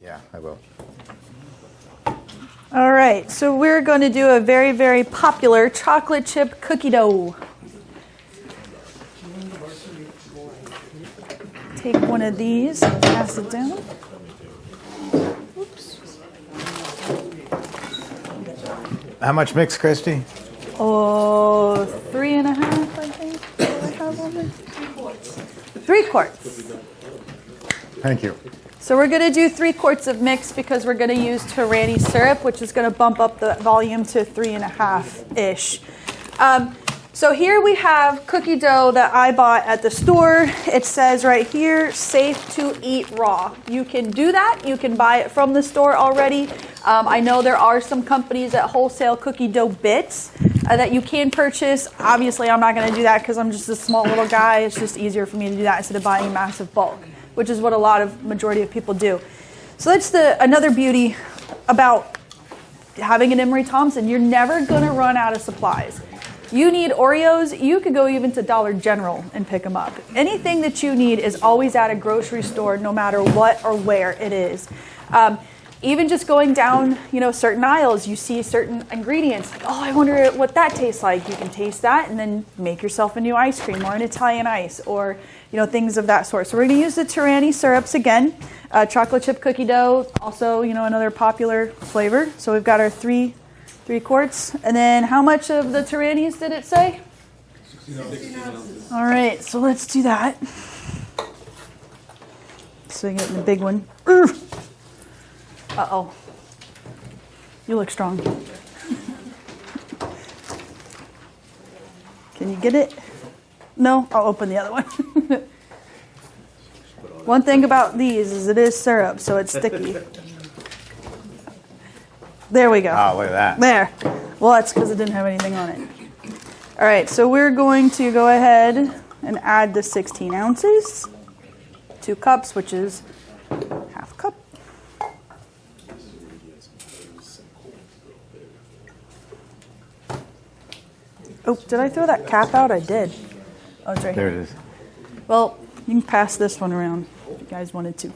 Yeah, I will. All right, so we're going to do a very, very popular chocolate chip cookie dough. Take one of these and pass it down. Oops. How much mix, Christy? Oh, 3.5, I think. Do I have on there? 3 quarts. Thank you. So we're going to do 3 quarts of mix because we're going to use Tyranny syrup, which is going to bump up the volume to 3.5-ish. So here we have cookie dough that I bought at the store. It says right here, safe to eat raw. You can do that. You can buy it from the store already. I know there are some companies that wholesale cookie dough bits that you can purchase. Obviously, I'm not going to do that because I'm just a small little guy. It's just easier for me to do that instead of buying massive bulk, which is what majority of people do. So that's another beauty about having an Emery Thompson. You're never going to run out of supplies. You need Oreos, you could go even to Dollar General and pick them up. Anything that you need is always at a grocery store, no matter what or where it is. Even just going down, certain aisles, you see certain ingredients. Like, oh, I wonder what that tastes like. You can taste that and then make yourself a new ice cream or an Italian ice or things of that sort. So we're going to use the Tyranny syrups again. Chocolate chip cookie dough, also, another popular flavor. So we've got our 3 quarts. And then how much of the Tyrannys did it say? 16 ounces. All right, so let's do that. So we get the big one. Uh-oh. You look strong. Can you get it? No? I'll open the other one. One thing about these is it is syrup, so it's sticky. There we go. Oh, look at that. There. Well, that's because it didn't have anything on it. All right, so we're going to go ahead and add the 16 ounces. 2 cups, which is half cup. Oh, did I throw that cap out? I did. Oh, it's right There here. it is. Well, you can pass this one around if you guys wanted to.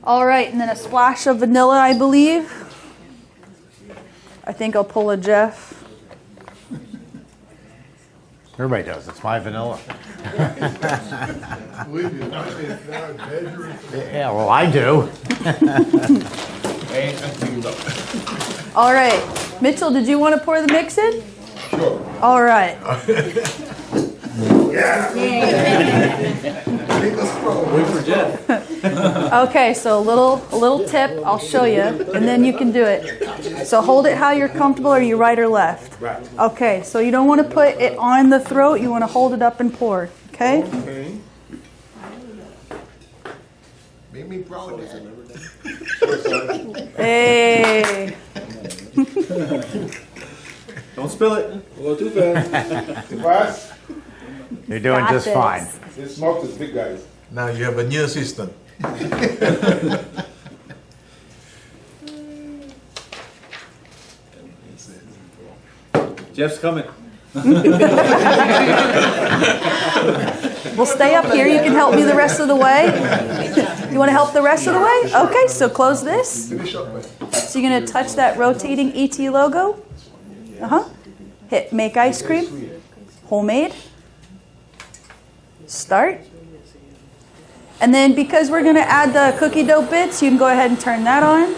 All right, and then a splash of vanilla, I believe. I think I'll pull a Jeff. Everybody does. It's my vanilla. Yeah, well, I do. All right. Mitchell, did you want to pour the mix in? Sure. All right. Yeah. Wait for Jeff. Okay, so a little tip. I'll show you, and then you can do it. So hold it how you're comfortable. Are you right or left? Right. Okay, so you don't want to put it on the throat. You want to hold it up and pour. Okay? Okay. Make me proud, Dad. Hey. Don't spill it. We'll go too fast. Too fast? You're doing Got just this. fine. This smoke is big, guys. Now you have a new assistant. Jeff's coming. We'll stay up here. You can help me the rest of the way. You want to help the rest of the way? Okay, so close this. Finish up, man. So you're going to touch that rotating ET logo. Hit make ice cream. Homemade. Start. And then because we're going to add the cookie dough bits, you can go ahead and turn that on.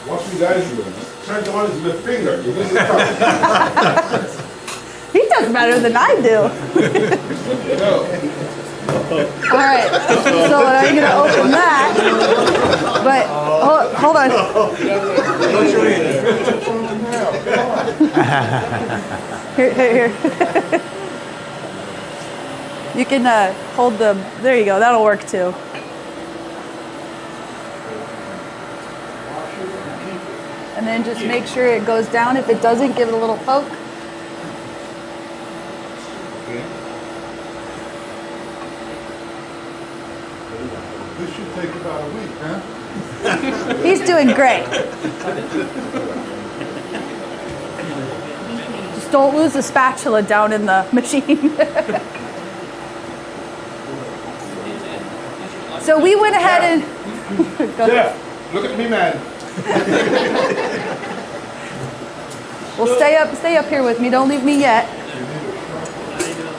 Watch me, guys. Turn the one with the finger. You're gonna get He does better than I do. All right. So I'm going to open that. But hold on. Here. You can hold the. There you go. That'll work too. And then just make sure it goes down. If it doesn't, give it a little poke. This should take about a week, huh? He's doing great. Just don't lose the spatula down in the machine. So we went ahead and go ahead. Jeff, look at me, man. Well, stay up here with me. Don't leave me yet.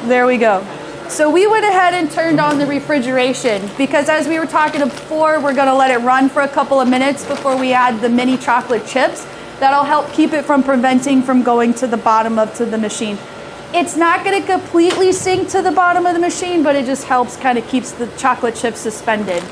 There we go. So we went ahead and turned on the refrigeration because as we were talking before, we're going to let it run for a couple of minutes before we add the mini chocolate chips. That'll help keep it from preventing from going to the bottom of the machine. It's not going to completely sink to the bottom of the machine, but it just helps kind of keeps the chocolate chips suspended.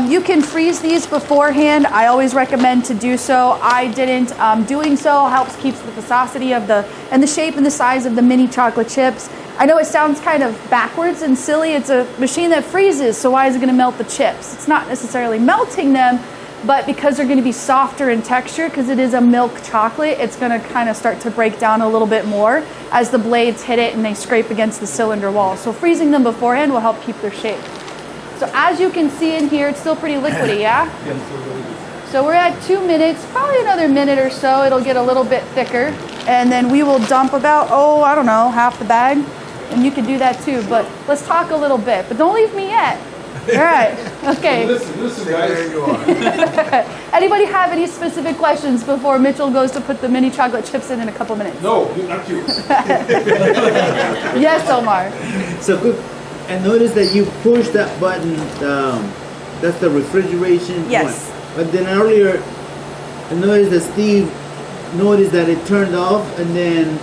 You can freeze these beforehand. I always recommend to do so. I didn't. Doing so helps keeps the viscosity of the shape and the size of the mini chocolate chips. I know it sounds kind of backwards and silly. It's a machine that freezes, so why is it going to melt the chips? It's not necessarily melting them, but because they're going to be softer in texture, because it is a milk chocolate, it's going to kind of start to break down a little bit more as the blades hit it and they scrape against the cylinder wall. So freezing them beforehand will help keep their shape. So as you can see in here, it's still pretty liquidy, yeah? So we're at 2 minutes, probably another minute or so, it'll get a little bit thicker. And then we will dump about, I don't know, half the bag. And you can do that too, but let's talk a little bit. But don't leave me yet. All right, okay. Listen, guys. There you are. Anybody have any specific questions before Mitchell goes to put the mini chocolate chips in a couple minutes? No, not you. Yes, Omar. So good. And notice that you push that button down. That's the refrigeration Yes. one. But then earlier, I noticed that Steve noticed that it turned off, and then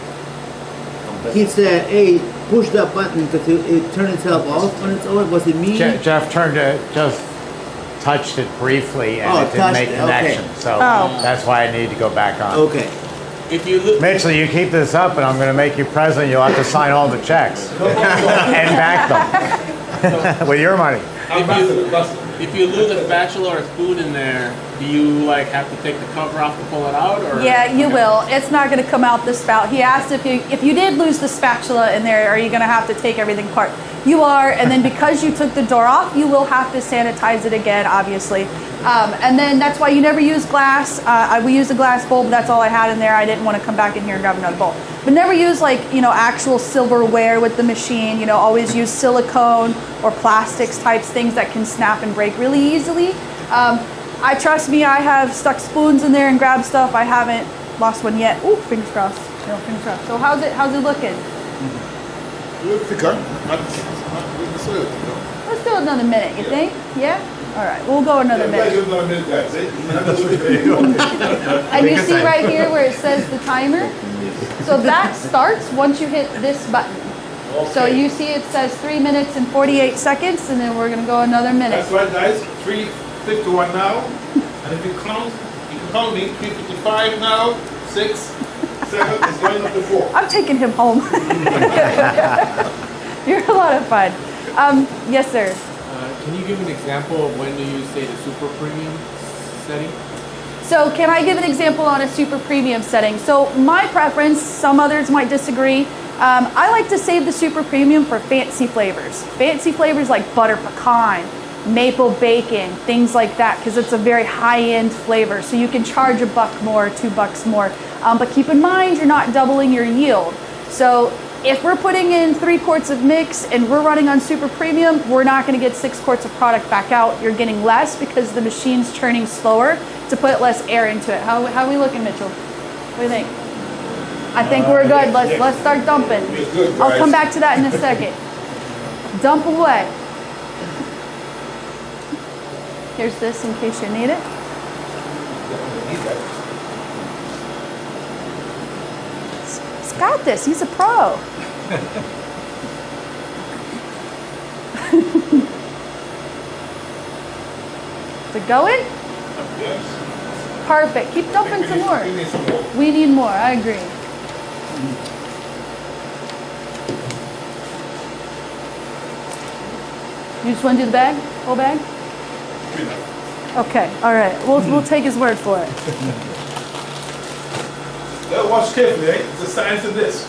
he said, "Hey, push that button because it turned itself off on its own." Was it me? Jeff turned it, just touched it briefly and Oh, it didn't touched make it, connection. okay. So Oh. that's why I need to go back on. Okay. If you look, Mitchell, you keep this up and I'm going to make you president. You'll have to sign all the checks and back them with your money. if you lose a spatula or a spoon in there, do you like have to take the cover off to pull it out, or? Yeah, you will. It's not going to come out the spout. He asked if you did lose the spatula in there, are you going to have to take everything apart? You are, and then because you took the door off, you will have to sanitize it again, obviously. And then that's why you never use glass. We used a glass bowl, but that's all I had in there. I didn't want to come back in here and grab another bowl. But never use actual silverware with the machine. Always use silicone or plastics types, things that can snap and break really easily. Trust me, I have stuck spoons in there and grabbed stuff. I haven't lost one yet. Ooh, fingers crossed. Fingers crossed. So how's it looking? Look thicker. Not so thicker. Let's do another minute, you think? Yeah? All right, we'll go another minute. Just another minute, guys. And you see right here where it says the timer? So that starts once you hit this button. So you see it says 3 minutes and 48 seconds, and then we're going to go another minute. That's right, guys. 3:51 now. And if you can count me. 3:55 now. 6, 7. It's going up to 4. I'm taking him home. You're a lot of fun. Yes, sir. Can you give an example of when do you say the super premium setting? So can I give an example on a super premium setting? So my preference, some others might disagree. I like to save the super premium for fancy flavors. Fancy flavors like butter pecan, maple bacon, things like that, because it's a very high-end flavor. So you can charge $1 more, $2 more. But keep in mind, you're not doubling your yield. So if we're putting in 3 quarts of mix and we're running on super premium, we're not going to get 6 quarts of product back out. You're getting less because the machine's churning slower to put less air into it. How are we looking, Mitchell? What do you think? I think we're good. Let's start dumping. I'll come back to that in a second. Dump away. Here's this in case you need it. He's got this. He's a pro. Is it going? Yes. Perfect. Keep dumping some more. We need some more. We need more. I agree. You just want to do the bag? Whole bag? Okay. All right. We'll take his word for it. Watch carefully, eh? It's the science of this.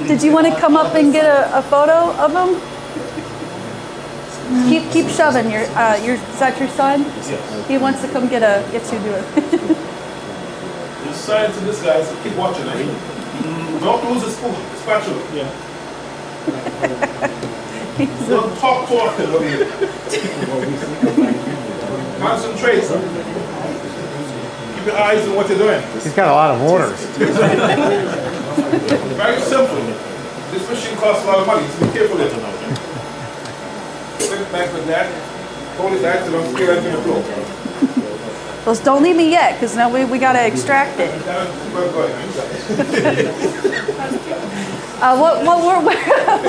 Did you want to come up and get a photo of him? Keep shoving. Is that your son? He wants to come get you do it. There's science in this, guys. Keep watching, eh? Don't lose the spatula. Yeah. Don't talk too often over here. Concentrate. Keep your eyes on what you're doing. He's got a lot of orders. Very simple. This machine costs a lot of money, so be careful with it. Put it back with that. Hold it back so don't spill anything on the floor. Well, don't leave me yet, because now we got to extract it.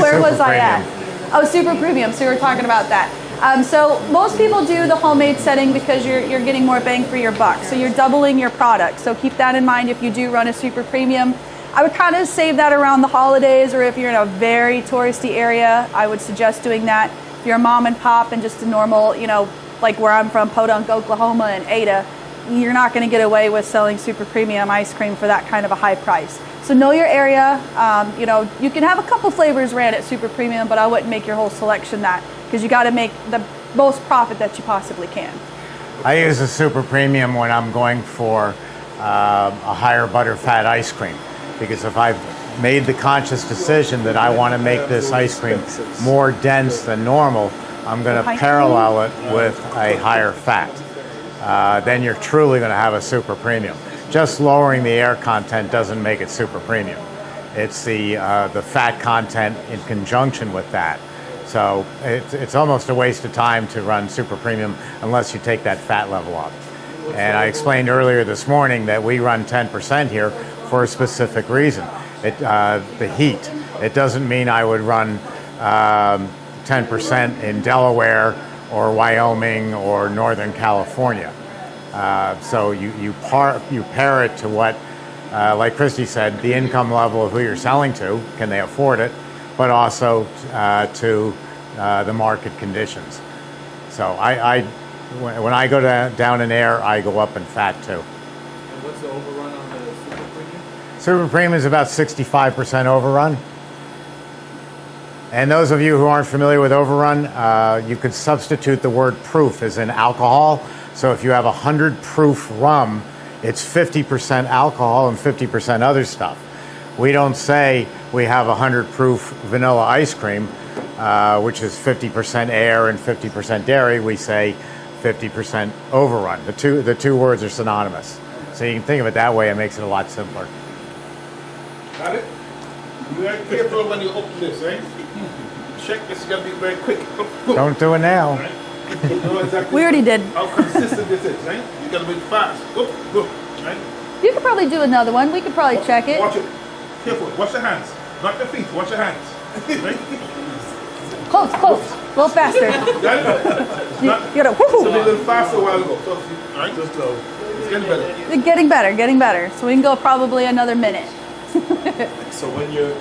Where was I at? Oh, super premium. So we were talking about that. So most people do the homemade setting because you're getting more bang for your buck. So you're doubling your product. So keep that in mind if you do run a super premium. I would kind of save that around the holidays, or if you're in a very touristy area, I would suggest doing that. If you're a mom and pop and just a normal, like where I'm from, Podunk, Oklahoma, and Ada, you're not going to get away with selling super premium ice cream for that kind of a high price. So know your area. You can have a couple flavors ran at super premium, but I wouldn't make your whole selection that, because you got to make the most profit that you possibly can. I use a super premium when I'm going for a higher butterfat ice cream, because if I've made the conscious decision that I want to make this ice cream more dense than normal, I'm going to parallel it with a higher fat. Then you're truly going to have a super premium. Just lowering the air content doesn't make it super premium. It's the fat content in conjunction with that. So it's almost a waste of time to run super premium unless you take that fat level up. And I explained earlier this morning that we run 10% here for a specific reason. The heat. It doesn't mean I would run 10% in Delaware or Wyoming or Northern California. So you pair it to what, like Christy said, the income level of who you're selling to, can they afford it, but also to the market conditions. So when I go down in air, I go up in fat too. And what's the overrun on the super premium? Super premium is about 65% overrun. And those of you who aren't familiar with overrun, you could substitute the word proof as in alcohol. So if you have 100 proof rum, it's 50% alcohol and 50% other stuff. We don't say we have 100 proof vanilla ice cream, which is 50% air and 50% dairy. We say 50% overrun. The two words are synonymous. So you can think of it that way. It makes it a lot simpler. Got it? Be very careful when you open this, eh? Check this, you gotta be very quick. Don't do it now. Right? You know exactly We already did. how consistent this is, right? You gotta be fast. Go, right? You could probably do another one. We could probably check it. Watch it. Careful. Watch your hands. Not your feet. Watch your hands. Right? Close. A little faster. Got it? You gotta So be a whoo-hoo. little faster a while ago. So, right? Just go. It's getting better. Getting better. So we can go probably another minute. So when you're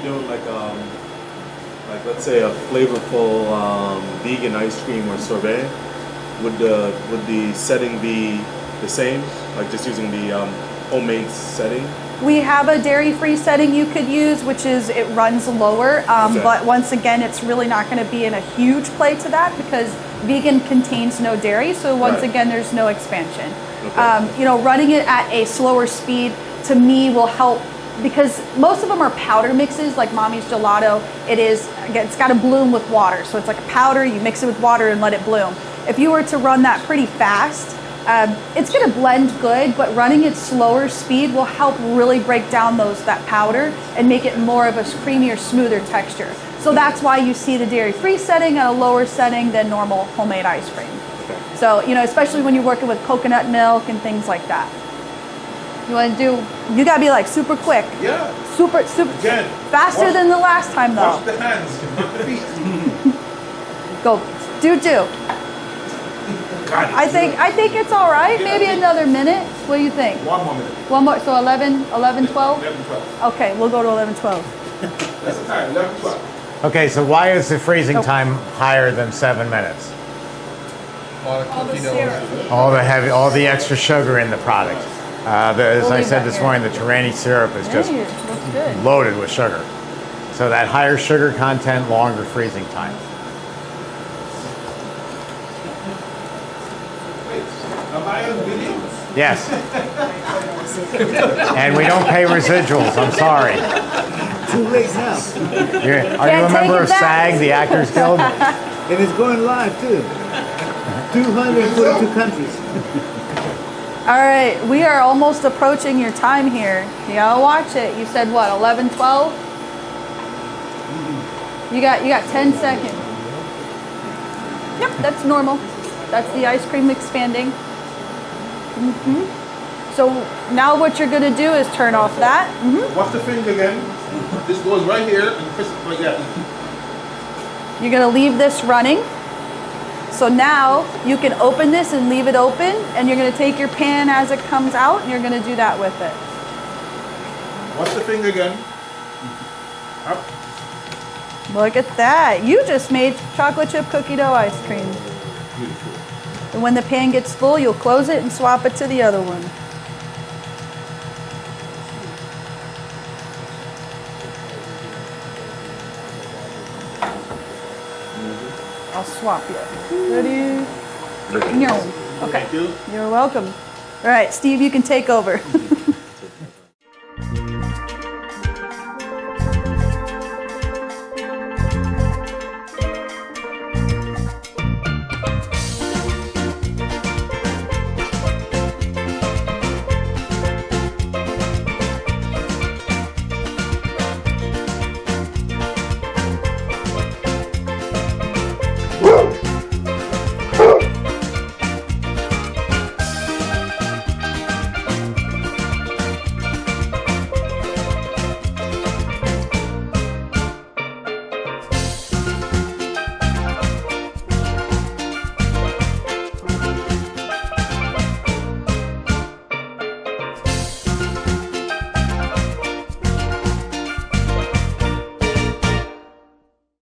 doing like let's say a flavorful vegan ice cream or sorbet, would the setting be the same? Like just using the homemade setting? We have a dairy-free setting you could use, which is it runs lower, Okay. but once again, it's really not going to be in a huge play to that because vegan contains no dairy. So once Right. again, there's no expansion. Okay. Running it at a slower speed to me will help because most of them are powder mixes, like Mommy's Gelato. It's got to bloom with water, so it's like a powder. You mix it with water and let it bloom. If you were to run that pretty fast, it's going to blend good, but running at slower speed will help really break down that powder and make it more of a creamier, smoother texture. So that's why you see the dairy-free setting at a lower setting than normal homemade ice cream. So, especially when you're working with coconut milk and things like that. You gotta be like super quick. Yeah. Super, Again. faster than the last time though. Watch the hands, not the feet. Go, do. Got it. I think it's all right. Maybe another minute. What do you think? One more minute. One more. So 11, 12? 11, 12. Okay, we'll go to 11, 12. That's the time. 11, 12. Okay, so why is the freezing time higher than 7 minutes? All the cookie dough. All the extra sugar in the product. As I said this morning, the Tyranny syrup is just Hey, looks good. loaded with sugar. So that higher sugar content, longer freezing time. I on video? Yes. And we don't pay residuals. I'm sorry. Too late now. Are you a Can't member take of it back. SAG, the Actors Guild? And it's going live too. 242 countries. All right, we are almost approaching your time here. You gotta watch it. You said what, 11, 12? You got 10 seconds. Yep, that's normal. That's the ice cream expanding. So now what you're gonna do is turn off that. What's the finger again? This goes right here and press it like that. You're gonna leave this running. So now you can open this and leave it open, and you're gonna take your pan as it comes out, and you're gonna do that with it. What's the finger again? Up. Look at that. You just made chocolate chip cookie dough ice cream. Beautiful. And when the pan gets full, you'll close it and swap it to the other one. I'll swap you. Ready? No. Okay. Thank you. You're welcome. All right, Steve, you can take over.